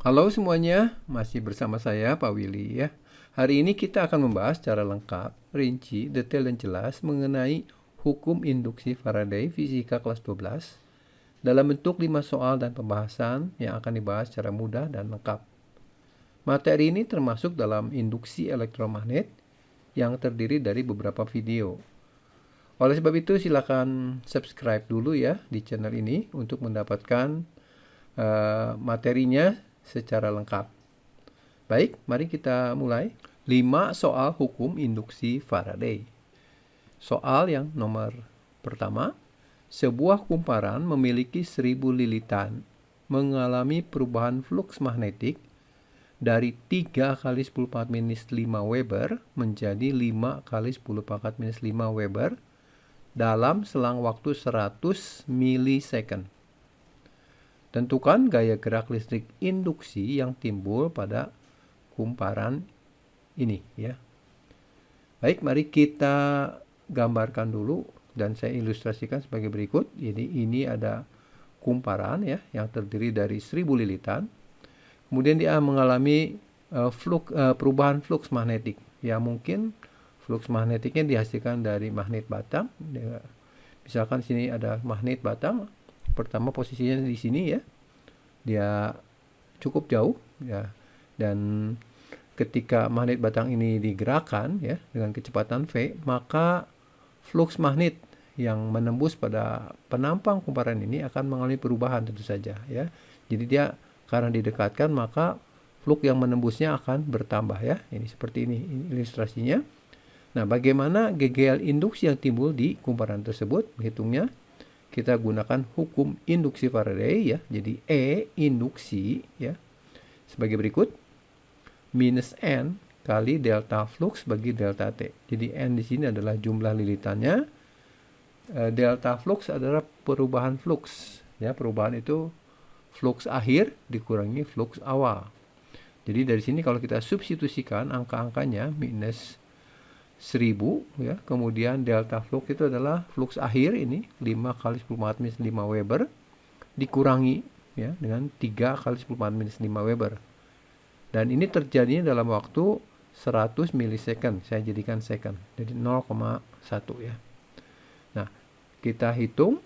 Halo semuanya, masih bersama saya Pak Willy ya. Hari ini kita akan membahas secara lengkap, rinci, detail dan jelas mengenai hukum induksi Faraday fisika kelas 12 dalam bentuk 5 soal dan pembahasan yang akan dibahas secara mudah dan lengkap. Materi ini termasuk dalam induksi elektromagnet yang terdiri dari beberapa video. Oleh sebab itu silakan subscribe dulu ya di channel ini untuk mendapatkan materinya secara lengkap. Baik, mari kita mulai. 5 soal hukum induksi Faraday. Soal yang nomor pertama, sebuah kumparan memiliki 1000 lilitan mengalami perubahan fluks magnetik dari 3 kali 10 pangkat minus 5 Weber menjadi 5 kali 10 pangkat minus 5 Weber dalam selang waktu 100 milisecond. Tentukan gaya gerak listrik induksi yang timbul pada kumparan ini ya. Baik, mari kita gambarkan dulu dan saya ilustrasikan sebagai berikut. Jadi ini ada kumparan ya yang terdiri dari 1000 lilitan. Kemudian dia mengalami perubahan fluks magnetik. Ya mungkin fluks magnetiknya dihasilkan dari magnet batang. Misalkan sini ada magnet batang. Pertama posisinya di sini ya, dia cukup jauh ya, dan ketika magnet batang ini digerakkan ya dengan kecepatan v, maka flux magnet yang menembus pada penampang kumparan ini akan mengalami perubahan tentu saja ya. Jadi dia karena didekatkan maka flux yang menembusnya akan bertambah ya. Ini seperti ini ilustrasinya. Nah, bagaimana GGL induksi yang timbul di kumparan tersebut? Menghitungnya kita gunakan hukum induksi Faraday ya. Jadi E induksi ya sebagai berikut, minus N kali delta flux bagi delta T. Jadi N di sini adalah jumlah lilitannya. Delta flux adalah perubahan flux ya. Perubahan itu flux akhir dikurangi flux awal. Jadi dari sini kalau kita substitusikan angka-angkanya minus 1000 ya, kemudian delta flux itu adalah flux akhir ini 5 kali 10 pangkat minus 5 Weber dikurangi ya dengan 3 kali 10 pangkat minus 5 Weber. Dan ini terjadinya dalam waktu 100 milisecond. Saya jadikan second. Jadi 0,1 ya. Nah, kita hitung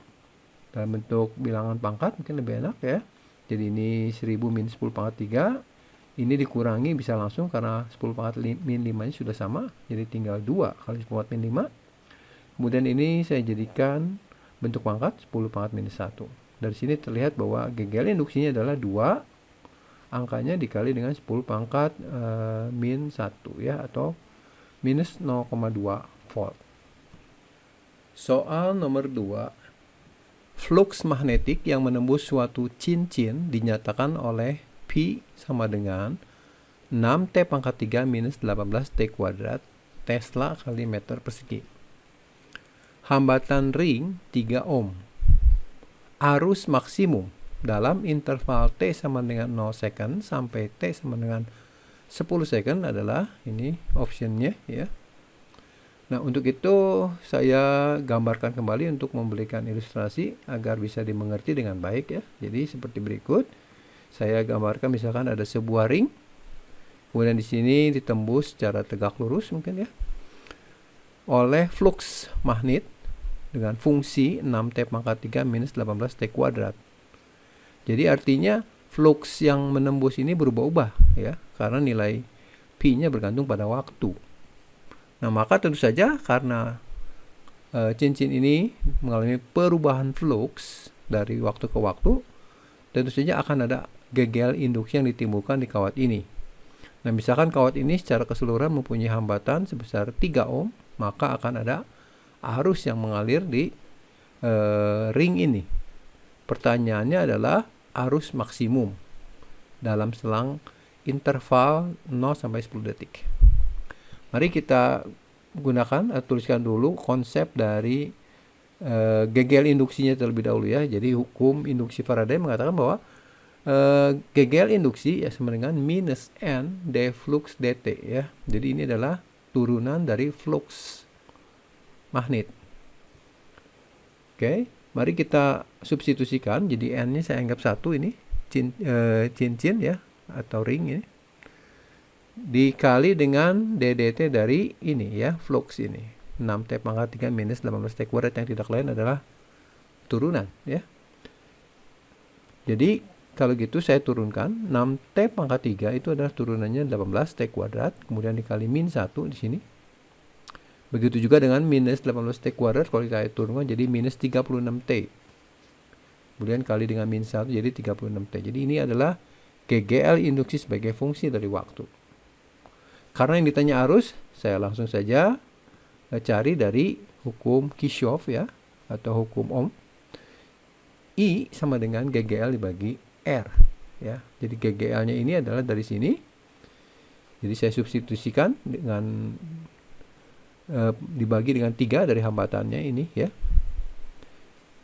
dalam bentuk bilangan pangkat mungkin lebih enak ya. Jadi ini 1000 minus 10 pangkat 3. Ini dikurangi bisa langsung karena 10 pangkat min 5 nya sudah sama. Jadi tinggal 2 kali 10 pangkat min 5. Kemudian ini saya jadikan bentuk pangkat 10 pangkat minus 1. Dari sini terlihat bahwa GGL induksinya adalah 2. Angkanya dikali dengan 10 pangkat min 1 ya, atau minus 0,2 volt. Soal nomor 2. Flux magnetik yang menembus suatu cincin dinyatakan oleh P sama dengan 6T pangkat 3 minus 18T kuadrat Tesla kali meter persegi. Hambatan ring 3 ohm. Arus maksimum dalam interval T sama dengan 0 second sampai T sama dengan 10 second adalah ini optionnya ya. Nah, untuk itu saya gambarkan kembali untuk memberikan ilustrasi agar bisa dimengerti dengan baik ya. Jadi seperti berikut. Saya gambarkan misalkan ada sebuah ring. Kemudian di sini ditembus secara tegak lurus mungkin ya oleh flux magnet dengan fungsi 6T pangkat 3 minus 18T kuadrat. Jadi artinya flux yang menembus ini berubah-ubah ya, karena nilai P-nya bergantung pada waktu. Nah, maka tentu saja karena cincin ini mengalami perubahan flux dari waktu ke waktu, tentu saja akan ada GGL induksi yang ditimbulkan di kawat ini. Nah, misalkan kawat ini secara keseluruhan mempunyai hambatan sebesar 3 ohm, maka akan ada arus yang mengalir di ring ini. Pertanyaannya adalah arus maksimum dalam selang interval 0 sampai 10 detik. Mari kita gunakan tuliskan dulu konsep dari GGL induksinya terlebih dahulu ya. Jadi hukum induksi Faraday mengatakan bahwa GGL induksi ya sama dengan minus N d flux dt ya. Jadi ini adalah turunan dari flux magnet. Oke, mari kita substitusikan. Jadi N-nya saya anggap 1 ini cincin ya. atau ring ini, dikali dengan DDT dari ini ya, flux ini. 6T pangkat 3 minus 18T kuadrat yang tidak lain adalah turunan ya. Jadi kalau gitu saya turunkan 6T pangkat 3 itu adalah turunannya 18T kuadrat, kemudian dikali min 1 di sini. Begitu juga dengan minus 18T kuadrat, kalau kita turunkan jadi minus 36T. Kemudian kali dengan min 1 jadi 36T. Jadi ini adalah GGL induksi sebagai fungsi dari waktu. Karena yang ditanya arus, saya langsung saja cari dari hukum Kirchhoff ya, atau hukum Ohm. I sama dengan GGL dibagi R ya. Jadi GGL-nya ini adalah dari sini. Jadi saya substitusikan dengan dibagi dengan 3 dari hambatannya ini ya.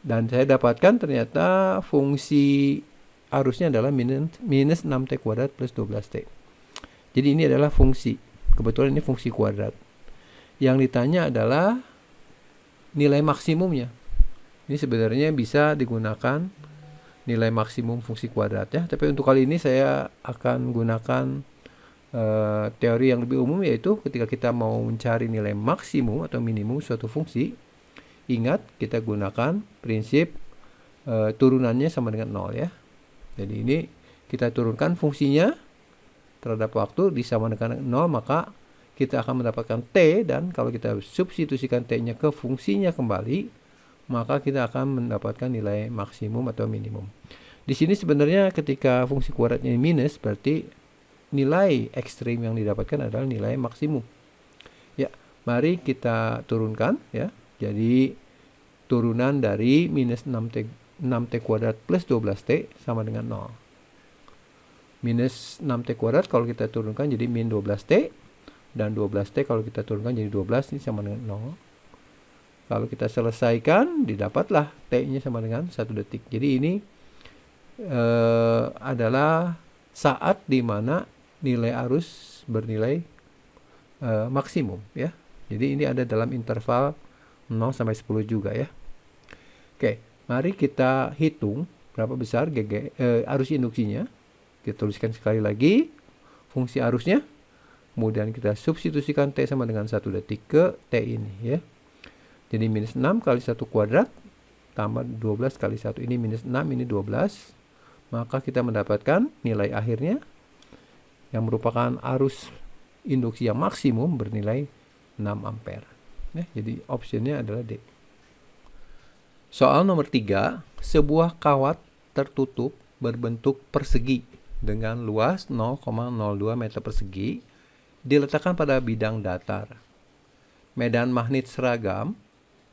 Dan saya dapatkan ternyata fungsi arusnya adalah minus 6T kuadrat plus 12T. Jadi ini adalah fungsi. Kebetulan ini fungsi kuadrat. Yang ditanya adalah nilai maksimumnya. Ini sebenarnya bisa digunakan nilai maksimum fungsi kuadrat ya. Tapi untuk kali ini saya akan gunakan teori yang lebih umum, yaitu ketika kita mau mencari nilai maksimum atau minimum suatu fungsi, ingat kita gunakan prinsip turunannya sama dengan 0 ya. Jadi ini kita turunkan fungsinya terhadap waktu disama dengan 0, maka kita akan mendapatkan T, dan kalau kita substitusikan T-nya ke fungsinya kembali, maka kita akan mendapatkan nilai maksimum atau minimum. Di sini sebenarnya ketika fungsi kuadratnya minus, berarti nilai ekstrim yang didapatkan adalah nilai maksimum. Ya, mari kita turunkan ya. Jadi turunan dari minus 6T kuadrat plus 12T sama dengan 0. Minus 6T kuadrat kalau kita turunkan jadi min 12T, dan 12T kalau kita turunkan jadi 12, ini sama dengan 0. Kalau kita selesaikan, didapatlah T-nya sama dengan 1 detik. Jadi ini adalah saat dimana nilai arus bernilai maksimum ya. Jadi ini ada dalam interval 0 sampai 10 juga ya. Oke, mari kita hitung berapa besar arus induksinya. Kita tuliskan sekali lagi fungsi arusnya. Kemudian kita substitusikan T sama dengan 1 detik ke T ini ya. Jadi minus 6 kali 1 kuadrat tambah 12 kali 1. Ini minus 6, ini 12. Maka kita mendapatkan nilai akhirnya yang merupakan arus induksi yang maksimum bernilai 6 ampere. Ya, jadi optionnya adalah D. Soal nomor 3. Sebuah kawat tertutup berbentuk persegi dengan luas 0,02 meter persegi diletakkan pada bidang datar. Medan magnet seragam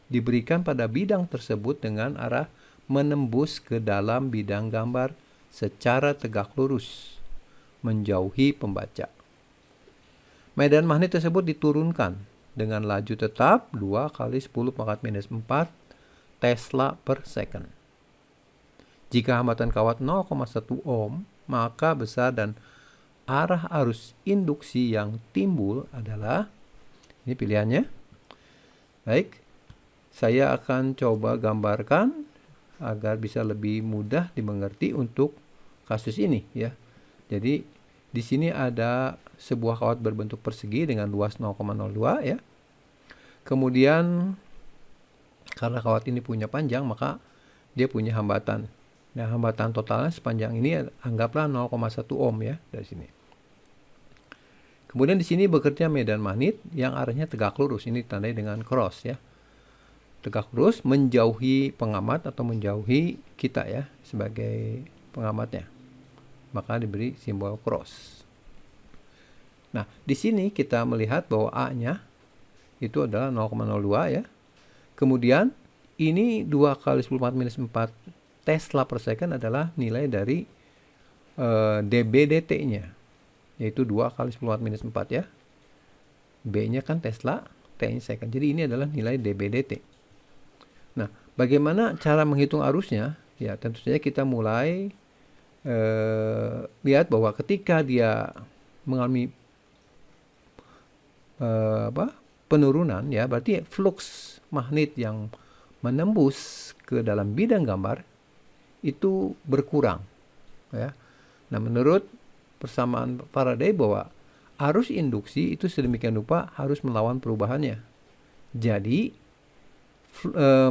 diberikan pada bidang tersebut dengan arah menembus ke dalam bidang gambar secara tegak lurus, menjauhi pembaca. Medan magnet tersebut diturunkan dengan laju tetap 2 kali 10 pangkat minus 4 Tesla per second. Jika hambatan kawat 0,1 ohm, maka besar dan arah arus induksi yang timbul adalah, ini pilihannya. Baik, saya akan coba gambarkan agar bisa lebih mudah dimengerti untuk kasus ini ya. Jadi di sini ada sebuah kawat berbentuk persegi dengan luas 0,02 ya. Kemudian karena kawat ini punya panjang, maka dia punya hambatan. Nah, hambatan totalnya sepanjang ini anggaplah 0,1 ohm ya dari sini. Kemudian di sini bekerja medan magnet yang arahnya tegak lurus. Ini ditandai dengan cross ya. Tegak lurus menjauhi pengamat atau menjauhi kita ya sebagai pengamatnya. Maka diberi simbol cross. Nah, di sini kita melihat bahwa A-nya itu adalah 0,02 ya. Kemudian ini 2 kali 10 minus 4 Tesla per second adalah nilai dari dB/dt-nya, yaitu 2 kali 10 minus 4 ya. B-nya kan Tesla, T-nya second. Jadi ini adalah nilai dB/dt. Nah, bagaimana cara menghitung arusnya? Ya, tentu saja kita mulai lihat bahwa ketika dia mengalami penurunan ya, berarti flux magnet yang menembus ke dalam bidang gambar itu berkurang ya. Nah, menurut persamaan Faraday bahwa arus induksi itu sedemikian rupa harus melawan perubahannya. Jadi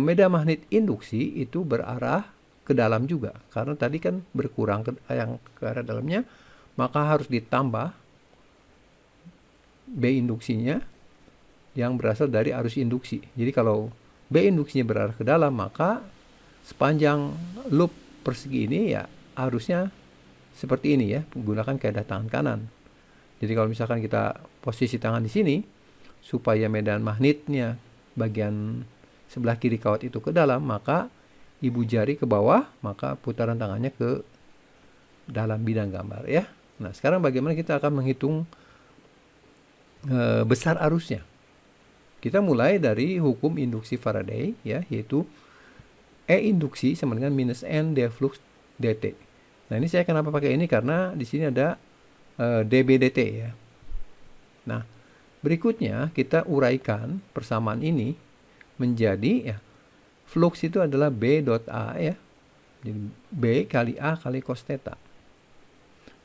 medan magnet induksi itu berarah ke dalam juga, karena tadi kan berkurang yang ke arah dalamnya, maka harus ditambah B induksinya yang berasal dari arus induksi. Jadi kalau B induksinya berarah ke dalam, maka sepanjang loop persegi ini ya arusnya seperti ini ya, menggunakan kaidah tangan kanan. Jadi kalau misalkan kita posisi tangan di sini, supaya medan magnetnya bagian sebelah kiri kawat itu ke dalam, maka ibu jari ke bawah, maka putaran tangannya ke dalam bidang gambar ya. Nah, sekarang bagaimana kita akan menghitung besar arusnya? Kita mulai dari hukum induksi Faraday ya, yaitu E induksi sama dengan minus N d flux dt. Nah, ini saya kenapa pakai ini, karena di sini ada dB dt ya. Nah, berikutnya kita uraikan persamaan ini menjadi ya, flux itu adalah B dot A ya. Jadi B kali A kali cos theta.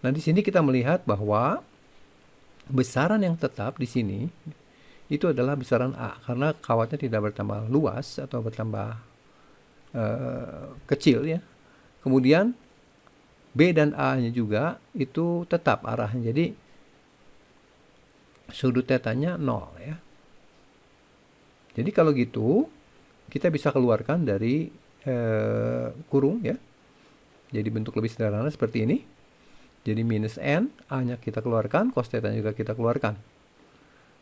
Nah, di sini kita melihat bahwa besaran yang tetap di sini itu adalah besaran A, karena kawatnya tidak bertambah luas atau bertambah kecil ya. Kemudian B dan A-nya juga itu tetap arahnya. Jadi sudut tetanya 0 ya. Jadi kalau gitu kita bisa keluarkan dari kurung ya. Jadi bentuk lebih sederhana seperti ini. Jadi minus N, A-nya kita keluarkan, cos theta juga kita keluarkan.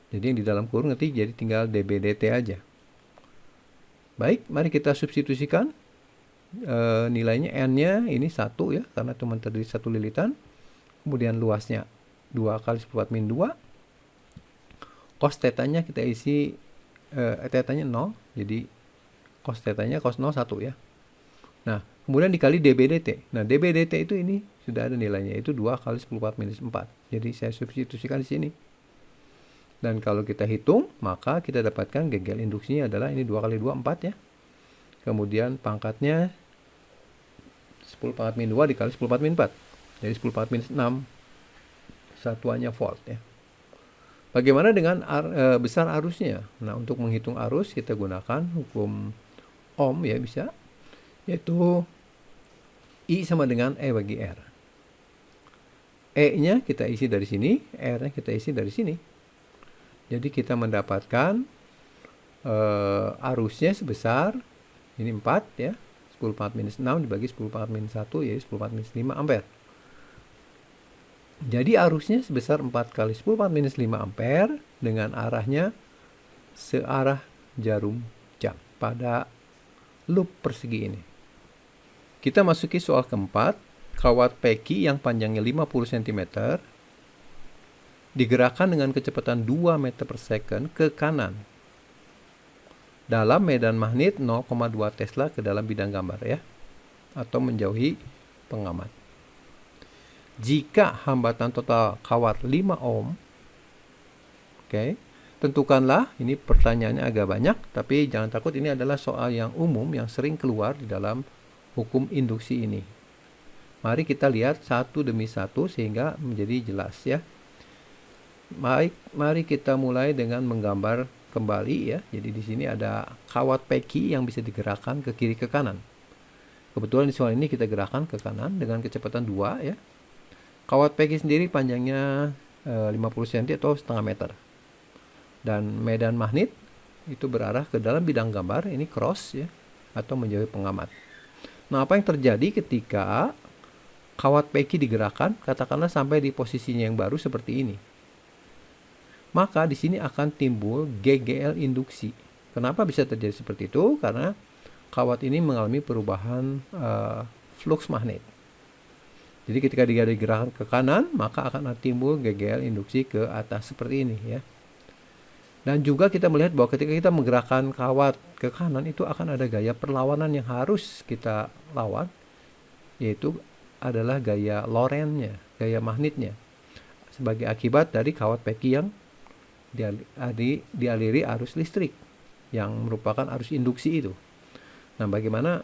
Jadi yang di dalam kurung nanti jadi tinggal dB dt aja. Baik, mari kita substitusikan nilainya. N-nya ini 1 ya, karena cuma terdiri 1 lilitan. Kemudian luasnya 2 kali 10⁻². Cos theta-nya kita isi, theta-nya 0, jadi cos theta-nya cos 0 1 ya. Nah, kemudian dikali dB dt. Nah, dB dt itu ini sudah ada nilainya, itu 2 kali 10⁻⁴. Jadi saya substitusikan di sini. Dan kalau kita hitung, maka kita dapatkan GGL induksinya adalah ini 2 kali 2, 4 ya. Kemudian pangkatnya 10⁻²2 dikali 10⁻⁴. Jadi 10⁻⁶, satuannya volt ya. Bagaimana dengan besar arusnya? Nah, untuk menghitung arus kita gunakan hukum Ohm ya, bisa. Yaitu I sama dengan E bagi R. E-nya kita isi dari sini, R-nya kita isi dari sini. Jadi kita mendapatkan arusnya sebesar ini 4 ya, 10⁻⁶ dibagi 10⁻⁻1 yaitu 10⁻⁵ ampere. Jadi arusnya sebesar 4 kali 10⁻⁵ ampere dengan arahnya searah jarum jam pada loop persegi ini. Kita masuki soal keempat. Kawat peki yang panjangnya 50 cm digerakkan dengan kecepatan 2 meter per second ke kanan dalam medan magnet 0,2 Tesla ke dalam bidang gambar ya, atau menjauhi pengamat. Jika hambatan total kawat 5 ohm, tentukanlah, ini pertanyaannya agak banyak, tapi jangan takut, ini adalah soal yang umum yang sering keluar di dalam hukum induksi ini. Mari kita lihat satu demi satu sehingga menjadi jelas ya. Baik, mari kita mulai dengan menggambar kembali ya. Jadi di sini ada kawat peki yang bisa digerakkan ke kiri ke kanan. Kebetulan di soal ini kita gerakkan ke kanan dengan kecepatan 2 ya. Kawat peki sendiri panjangnya 50 cm atau setengah meter. Dan medan magnet itu berarah ke dalam bidang gambar, ini cross ya, atau menjauhi pengamat. Nah, apa yang terjadi ketika kawat peki digerakkan, katakanlah sampai di posisinya yang baru seperti ini? Maka di sini akan timbul GGL induksi. Kenapa bisa terjadi seperti itu? Karena kawat ini mengalami perubahan flux magnet. Jadi ketika dia digerakkan ke kanan, maka akan timbul GGL induksi ke atas seperti ini ya. Dan juga kita melihat bahwa ketika kita menggerakkan kawat ke kanan, itu akan ada gaya perlawanan yang harus kita lawan, yaitu adalah gaya Lorentz-nya, gaya magnetnya, sebagai akibat dari kawat peki yang dialiri arus listrik yang merupakan arus induksi itu. Nah, bagaimana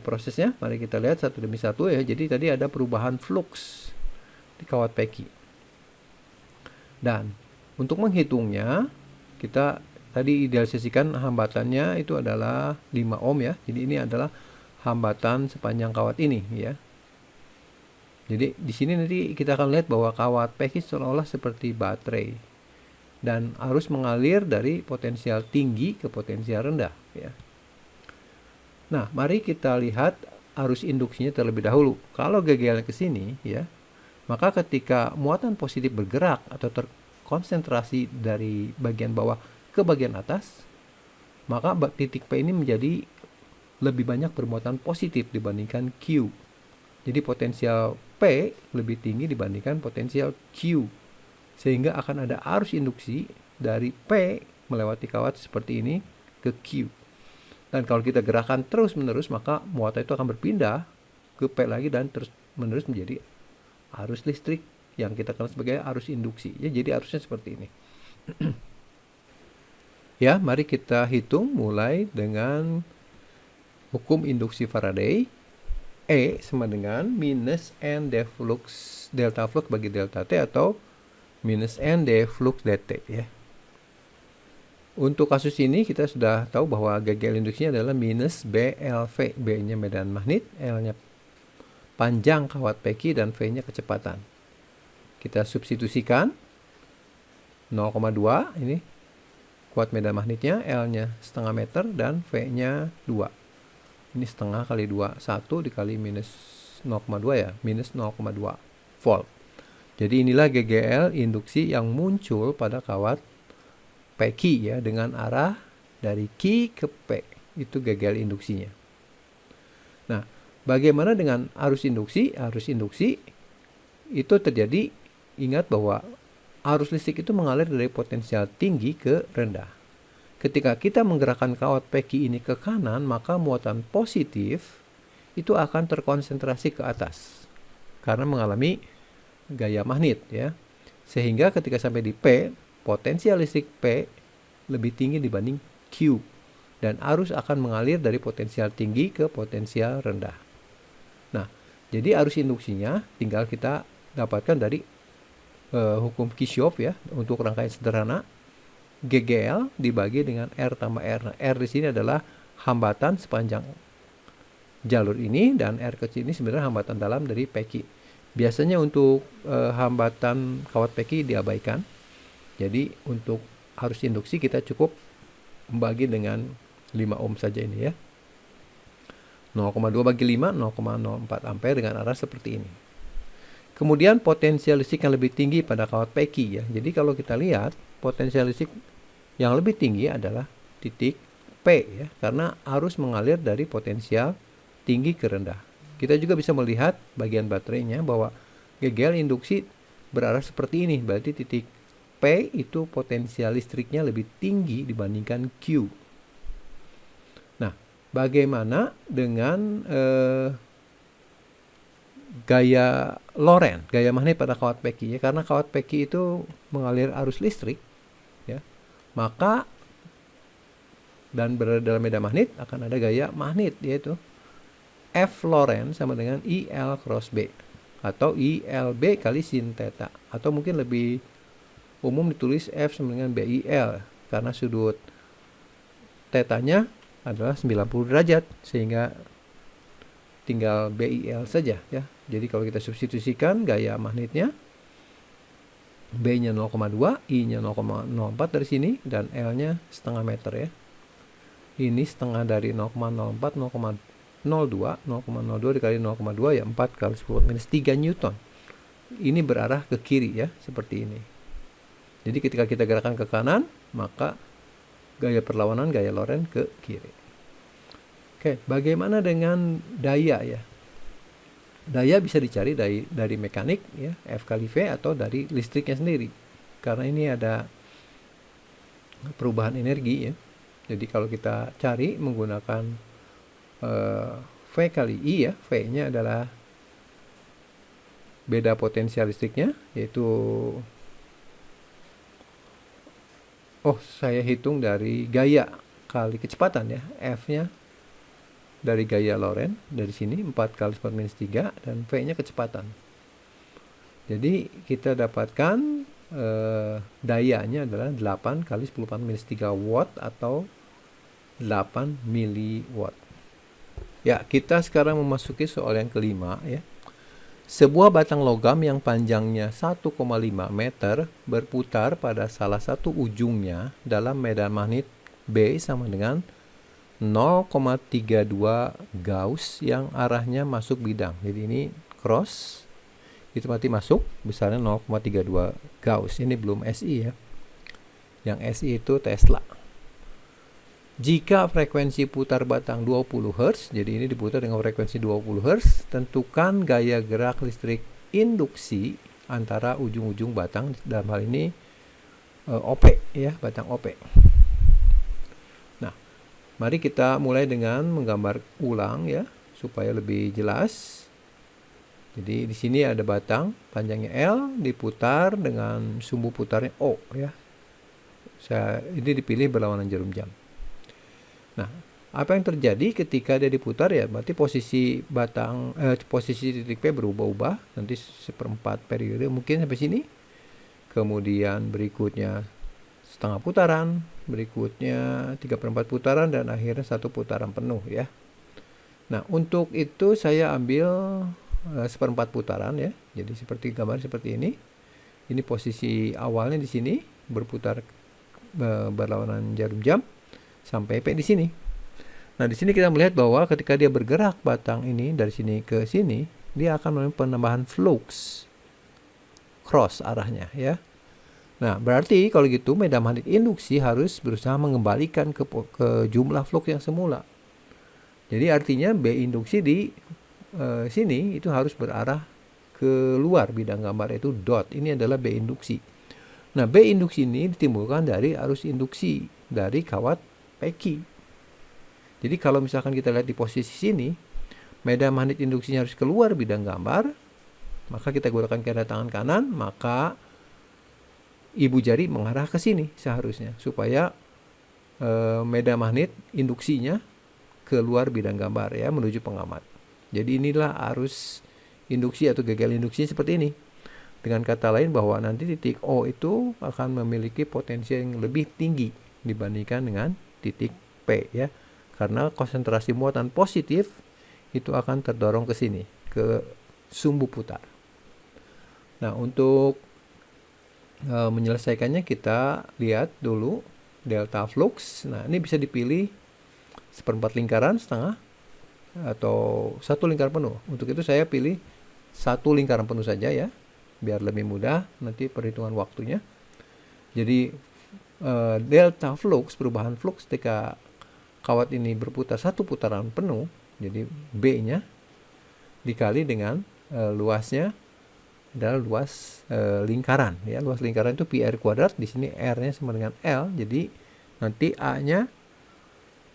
prosesnya? Mari kita lihat satu demi satu ya. Jadi tadi ada perubahan flux di kawat peki. Dan untuk menghitungnya, kita tadi idealisasikan hambatannya itu adalah 5 ohm ya. Jadi ini adalah hambatan sepanjang kawat ini ya. Jadi di sini nanti kita akan lihat bahwa kawat peki seolah-olah seperti baterai dan arus mengalir dari potensial tinggi ke potensial rendah ya. Nah, mari kita lihat arus induksinya terlebih dahulu. Kalau GGL ke sini ya, maka ketika muatan positif bergerak atau terkonsentrasi dari bagian bawah ke bagian atas, maka titik P ini menjadi lebih banyak bermuatan positif dibandingkan Q. Jadi potensial P lebih tinggi dibandingkan potensial Q. Sehingga akan ada arus induksi dari P melewati kawat seperti ini ke Q. Dan kalau kita gerakan terus-menerus, maka muatan itu akan berpindah ke P lagi dan terus-menerus menjadi arus listrik yang kita kenal sebagai arus induksi. Ya, jadi arusnya seperti ini. Ya, mari kita hitung mulai dengan hukum induksi Faraday. E sama dengan minus N delta flux bagi delta T atau minus N d flux dt ya. Untuk kasus ini kita sudah tahu bahwa GGL induksinya adalah minus BLV. B-nya medan magnet, L-nya panjang kawat peki, dan V-nya kecepatan. Kita substitusikan 0,2 ini kuat medan magnetnya, L-nya setengah meter, dan V-nya 2. Ini setengah kali 2, 1 dikali minus 0,2 ya, minus 0,2 volt. Jadi inilah GGL induksi yang muncul pada kawat peki ya, dengan arah dari Q ke P. Itu GGL induksinya. Nah, bagaimana dengan arus induksi? Arus induksi itu terjadi, ingat bahwa arus listrik itu mengalir dari potensial tinggi ke rendah. Ketika kita menggerakkan kawat peki ini ke kanan, maka muatan positif itu akan terkonsentrasi ke atas karena mengalami gaya magnet ya. Sehingga ketika sampai di P, potensial listrik P lebih tinggi dibanding Q dan arus akan mengalir dari potensial tinggi ke potensial rendah. Nah, jadi arus induksinya tinggal kita dapatkan dari hukum Kirchhoff ya. Untuk rangkaian sederhana, GGL dibagi dengan R tambah R. Nah, R di sini adalah hambatan sepanjang jalur ini, dan R kecil ini sebenarnya hambatan dalam dari peki. Biasanya untuk hambatan kawat peki diabaikan. Jadi untuk arus induksi kita cukup membagi dengan 5 ohm saja ini ya. 0,2 bagi 5, 0,04 ampere dengan arah seperti ini. Kemudian potensial listrik yang lebih tinggi pada kawat peki ya. Jadi kalau kita lihat, potensial listrik yang lebih tinggi adalah titik P ya, karena arus mengalir dari potensial tinggi ke rendah. Kita juga bisa melihat bagian baterainya bahwa GGL induksi berarah seperti ini. Berarti titik P itu potensial listriknya lebih tinggi dibandingkan Q. Nah, bagaimana dengan gaya Lorentz, gaya magnet pada kawat peki ya? Karena kawat peki itu mengalir arus listrik ya, maka dan berada dalam medan magnet akan ada gaya magnet, yaitu F Lorentz sama dengan IL cross B atau ILB kali sin theta, atau mungkin lebih umum ditulis F sama dengan BIL karena sudut tetanya adalah 90 derajat sehingga tinggal BIL saja ya. Jadi kalau kita substitusikan gaya magnetnya, B-nya 0,2, I-nya 0,04 dari sini, dan L-nya setengah meter ya. Ini setengah dari 0,04, 0,02, 0,02 dikali 0,2 ya 4 kali 10 minus 3 Newton. Ini berarah ke kiri ya, seperti ini. Jadi ketika kita gerakan ke kanan, maka gaya perlawanan, gaya Lorentz ke kiri. Oke, bagaimana dengan daya ya? Daya bisa dicari dari mekanik ya, F kali V, atau dari listriknya sendiri. Karena ini ada perubahan energi ya. Jadi kalau kita cari menggunakan V kali I ya, V-nya adalah beda potensial listriknya, yaitu saya hitung dari gaya kali kecepatan ya, F-nya dari gaya Lorentz dari sini 4 kali 10 minus 3, dan V-nya kecepatan. Jadi kita dapatkan dayanya adalah 8 kali 10 pangkat minus 3 watt atau 8 miliwatt. Ya, kita sekarang memasuki soal yang kelima ya. Sebuah batang logam yang panjangnya 1,5 meter berputar pada salah satu ujungnya dalam medan magnet B sama dengan 0,32 Gauss yang arahnya masuk bidang. Jadi ini cross, itu berarti masuk, besarnya 0,32 Gauss. Ini belum SI ya. Yang SI itu Tesla. Jika frekuensi putar batang 20 Hz, jadi ini diputar dengan frekuensi 20 Hz, tentukan gaya gerak listrik induksi antara ujung-ujung batang, dalam hal ini OP ya, batang OP. Nah, mari kita mulai dengan menggambar ulang ya, supaya lebih jelas. Jadi di sini ada batang panjangnya L diputar dengan sumbu putarnya O ya. Ini dipilih berlawanan jarum jam. Nah, apa yang terjadi ketika dia diputar ya, berarti posisi posisi titik P berubah-ubah, nanti seperempat periode mungkin sampai sini. Kemudian berikutnya setengah putaran, berikutnya 3/4 putaran, dan akhirnya 1 putaran penuh ya. Nah, untuk itu saya ambil 1/4 putaran ya. Jadi seperti gambar seperti ini. Ini posisi awalnya di sini berputar berlawanan jarum jam sampai P di sini. Nah, di sini kita melihat bahwa ketika dia bergerak batang ini dari sini ke sini, dia akan mengalami penambahan flux cross arahnya ya. Nah, berarti kalau gitu medan magnet induksi harus berusaha mengembalikan ke jumlah flux yang semula. Jadi artinya B induksi di sini itu harus berarah keluar, bidang gambar itu dot. Ini adalah B induksi. Nah, B induksi ini ditimbulkan dari arus induksi dari kawat Peki. Jadi kalau misalkan kita lihat di posisi sini, medan magnet induksinya harus keluar bidang gambar, maka kita gunakan keadaan tangan kanan, maka ibu jari mengarah ke sini seharusnya, supaya medan magnet induksinya keluar bidang gambar ya, menuju pengamat. Jadi inilah arus induksi atau gagal induksi seperti ini. Dengan kata lain bahwa nanti titik O itu akan memiliki potensi yang lebih tinggi dibandingkan dengan titik P ya. Karena konsentrasi muatan positif itu akan terdorong ke sini, ke sumbu putar. Nah, untuk menyelesaikannya kita lihat dulu delta flux. Nah, ini bisa dipilih 1/4 lingkaran setengah atau 1 lingkaran penuh. Untuk itu saya pilih 1 lingkaran penuh saja ya, biar lebih mudah nanti perhitungan waktunya. Jadi delta flux, perubahan flux ketika kawat ini berputar 1 putaran penuh, jadi B-nya dikali dengan luasnya adalah luas lingkaran ya. Luas lingkaran itu pi r kuadrat, di sini R-nya sama dengan L, jadi nanti A-nya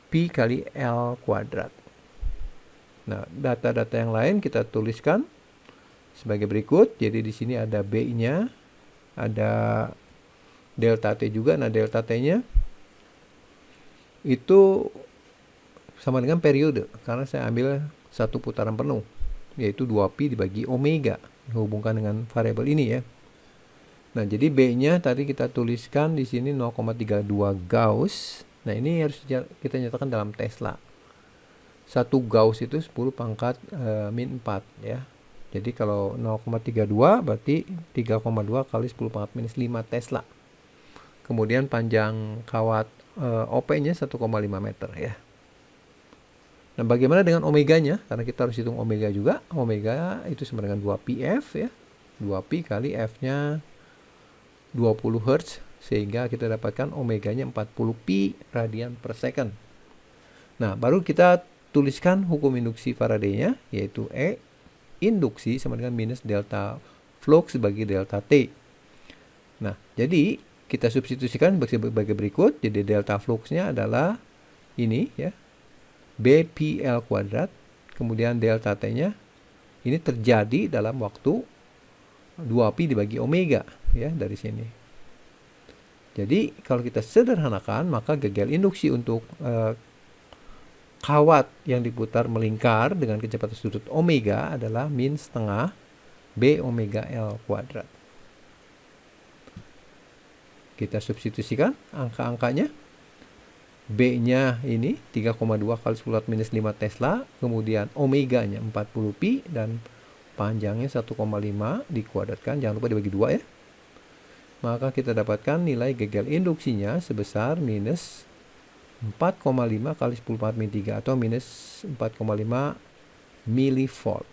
pi kali L kuadrat. Nah, data-data yang lain kita tuliskan sebagai berikut. Jadi di sini ada B-nya, ada delta T juga. Nah, delta T-nya itu sama dengan periode, karena saya ambil 1 putaran penuh, yaitu 2pi dibagi omega, menghubungkan dengan variabel ini ya. Nah, jadi B-nya tadi kita tuliskan di sini 0,32 Gauss. Nah, ini harus kita nyatakan dalam Tesla. 1 Gauss itu 10 pangkat min 4 ya. Jadi kalau 0,32 berarti 3,2 kali 10 pangkat minus 5 Tesla. Kemudian panjang kawat OP-nya 1,5 meter ya. Nah, bagaimana dengan omeganya? Karena kita harus hitung omega juga. Omega itu sama dengan 2πf ya. 2pi kali F-nya 20 Hz, sehingga kita dapatkan omeganya 40 pi radian per second. Nah, baru kita tuliskan hukum induksi Faraday-nya, yaitu E induksi sama dengan minus delta flux bagi delta T. Nah, jadi kita substitusikan sebagai berikut. Jadi delta fluxnya adalah ini ya, BPL kuadrat, kemudian delta T-nya ini terjadi dalam waktu 2pi dibagi omega ya, dari sini. Jadi kalau kita sederhanakan, maka gagal induksi untuk kawat yang diputar melingkar dengan kecepatan sudut omega adalah min setengah B omega L kuadrat. Kita substitusikan angka-angkanya. B-nya ini 3,2 kali 10⁻⁵ Tesla, kemudian omeganya 40 pi, dan panjangnya 1,5 dikuadratkan, jangan lupa dibagi 2 ya. Maka kita dapatkan nilai gegel induksinya sebesar minus 4,5 kali 10⁻³ atau minus 4,5 milivolt.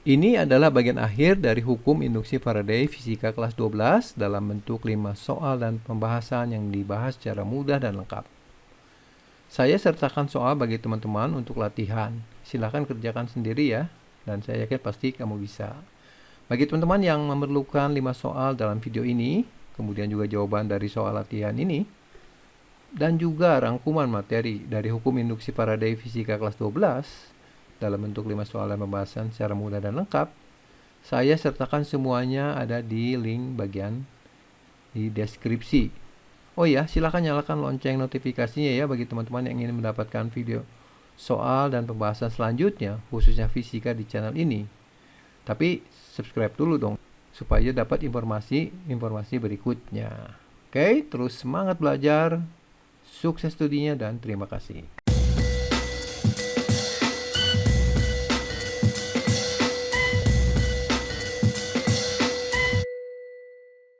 Ini adalah bagian akhir dari hukum induksi Faraday fisika kelas 12 dalam bentuk 5 soal dan pembahasan yang dibahas secara mudah dan lengkap. Saya sertakan soal bagi teman-teman untuk latihan. Silahkan kerjakan sendiri ya, dan saya yakin pasti kamu bisa. Bagi teman-teman yang memerlukan 5 soal dalam video ini, kemudian juga jawaban dari soal latihan ini, dan juga rangkuman materi dari hukum induksi Faraday fisika kelas 12, dalam bentuk 5 soal dan pembahasan secara mudah dan lengkap, saya sertakan semuanya ada di link bagian di deskripsi. Oh ya, silakan nyalakan lonceng notifikasinya ya bagi teman-teman yang ingin mendapatkan video soal dan pembahasan selanjutnya, khususnya fisika di channel ini. Tapi subscribe dulu dong, supaya dapat informasi berikutnya. Oke, terus semangat belajar, sukses studinya, dan terima kasih.